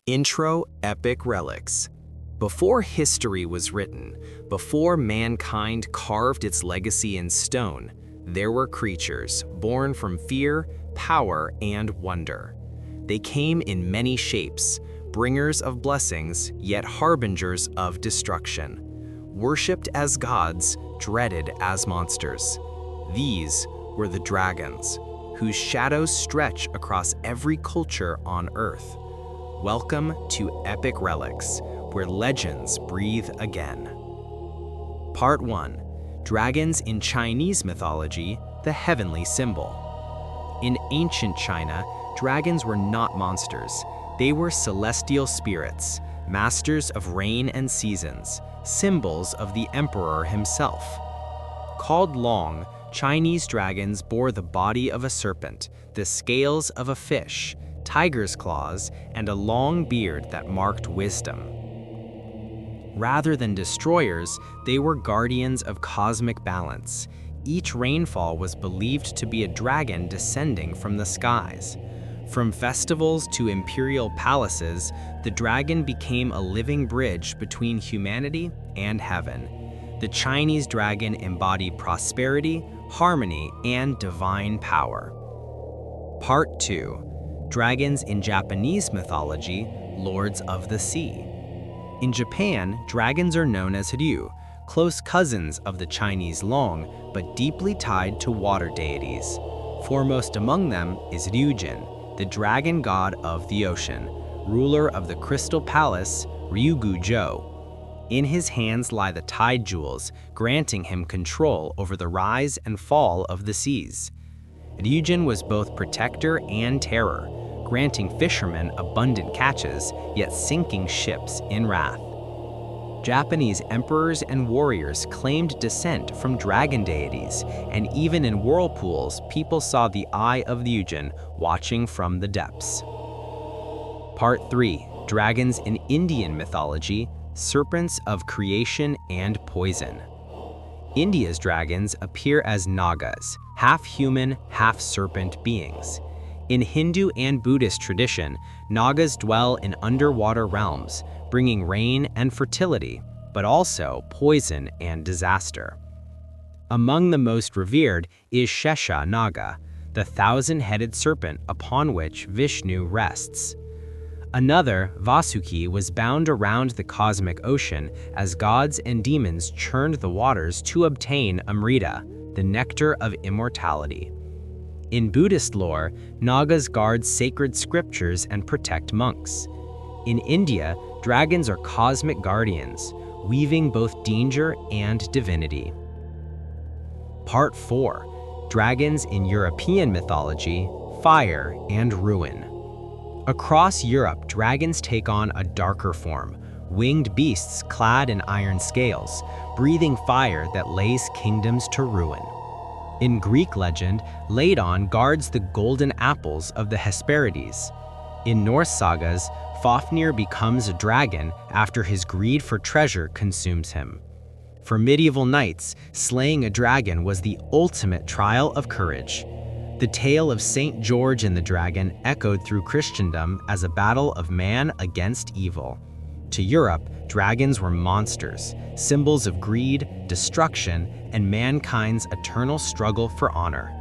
Intro Epic Relics. Before history was written, before mankind carved its legacy in stone, there were creatures born from fear, power, and wonder. They came in many shapes, bringers of blessings, yet harbingers of destruction. Worshipped as gods, dreaded as monsters. These were the dragons, whose shadows stretch across every culture on Earth. Welcome to Epic Relics, where legends breathe again. Part 1. Dragons in Chinese mythology, the heavenly symbol. In ancient China, dragons were not monsters. They were celestial spirits, masters of rain and seasons, symbols of the emperor himself. Called Long, Chinese dragons bore the body of a serpent, the scales of a fish, tiger's claws, and a long beard that marked wisdom. Rather than destroyers, they were guardians of cosmic balance. Each rainfall was believed to be a dragon descending from the skies. From festivals to imperial palaces, the dragon became a living bridge between humanity and heaven. The Chinese dragon embodied prosperity, harmony, and divine power. Part 2. Dragons in Japanese mythology, lords of the sea. In Japan, dragons are known as Ryū, close cousins of the Chinese Long, but deeply tied to water deities. Foremost among them is Ryūjin, the dragon god of the ocean, ruler of the crystal palace, Ryūgujo. In his hands lie the tide jewels, granting him control over the rise and fall of the seas. Ryūjin was both protector and terror, granting fishermen abundant catches, yet sinking ships in wrath. Japanese emperors and warriors claimed descent from dragon deities, and even in whirlpools, people saw the eye of Ryūjin watching from the depths. Part 3. Dragons in Indian mythology, serpents of creation and poison. India's dragons appear as Nāgas, half-human, half-serpent beings. In Hindu and Buddhist tradition, Nāgas dwell in underwater realms, bringing rain and fertility, but also poison and disaster. Among the most revered is Shesha Naga, the thousand-headed serpent upon which Vishnu rests. Another, Vasuki, was bound around the cosmic ocean as gods and demons churned the waters to obtain Amrita, the nectar of immortality. In Buddhist lore, Nagas guard sacred scriptures and protect monks. In India, dragons are cosmic guardians, weaving both danger and divinity. Part 4. Dragons in European mythology, fire and ruin. Across Europe, dragons take on a darker form, winged beasts clad in iron scales, breathing fire that lays kingdoms to ruin. In Greek legend, Ladon guards the golden apples of the Hesperides. In Norse sagas, Fafnir becomes a dragon after his greed for treasure consumes him. For medieval knights, slaying a dragon was the ultimate trial of courage. The tale of Saint George and the dragon echoed through Christendom as a battle of man against evil. To Europe, dragons were monsters, symbols of greed, destruction, and mankind's eternal struggle for honor.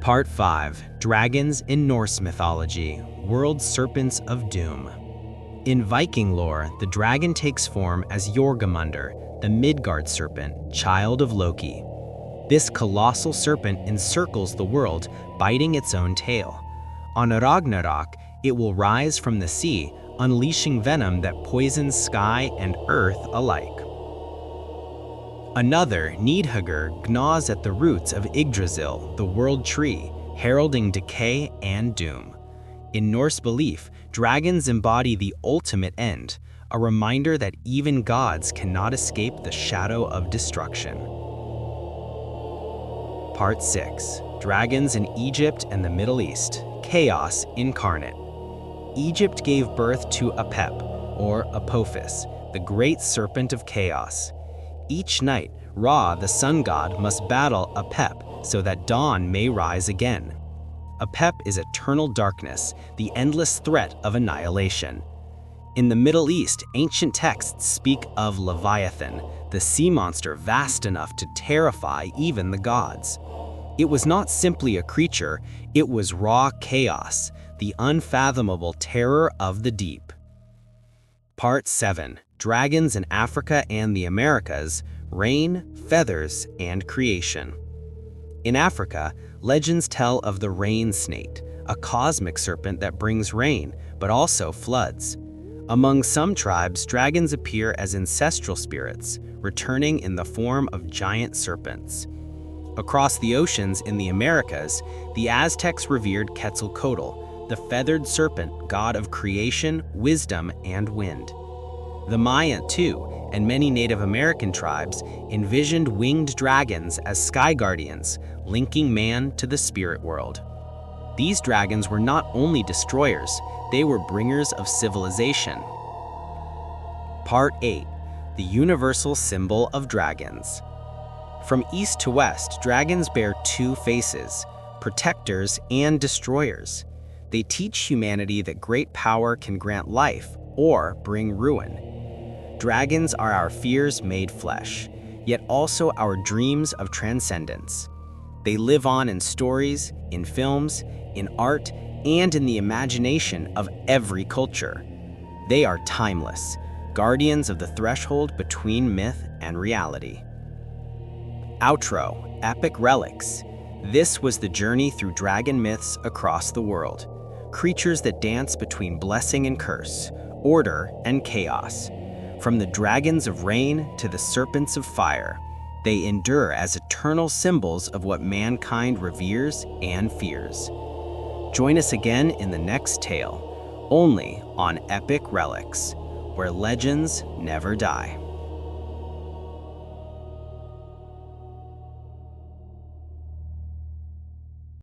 Part 5. Dragons in Norse mythology, world-serpents of doom. In Viking lore, the dragon takes form as Jörmungandr, the Midgard serpent, child of Loki. This colossal serpent encircles the world, biting its own tail. On Ragnarok, it will rise from the sea, unleashing venom that poisons sky and earth alike. Another, Nidhöggr, gnaws at the roots of Yggdrasil, the world tree, heralding decay and doom. In Norse belief, dragons embody the ultimate end, a reminder that even gods cannot escape the shadow of destruction. Part 6. Dragons in Egypt and the Middle East, chaos incarnate. Egypt gave birth to Apep, or Apophis, the great serpent of chaos. Each night, Ra, the sun god, must battle Apep so that dawn may rise again. Apep is eternal darkness, the endless threat of annihilation. In the Middle East, ancient texts speak of Leviathan, the sea monster vast enough to terrify even the gods. It was not simply a creature, it was raw chaos, the unfathomable terror of the deep. Part 7. Dragons in Africa and the Americas, Rain, Feathers, and Creation. In Africa, legends tell of the rain snake, a cosmic serpent that brings rain, but also floods. Among some tribes, dragons appear as ancestral spirits, returning in the form of giant serpents. Across the oceans in the Americas, the Aztecs revered Quetzalcoatl, the feathered serpent, god of creation, wisdom, and wind. The Maya, too, and many Native American tribes envisioned winged dragons as sky guardians, linking man to the spirit world. These dragons were not only destroyers, they were bringers of civilization. Part 8. The universal symbol of dragons. From east to west, dragons bear two faces, protectors and destroyers. They teach humanity that great power can grant life or bring ruin. Dragons are our fears made flesh, yet also our dreams of transcendence. They live on in stories, in films, in art, and in the imagination of every culture. They are timeless, guardians of the threshold between myth and reality. Outro, EPIC RELICS. This was the journey through dragon myths across the world. Creatures that dance between blessing and curse, order and chaos. From the dragons of rain to the serpents of fire, they endure as eternal symbols of what mankind reveres and fears. Join us again in the next tale, only on EPIC RELICS, where legends never die.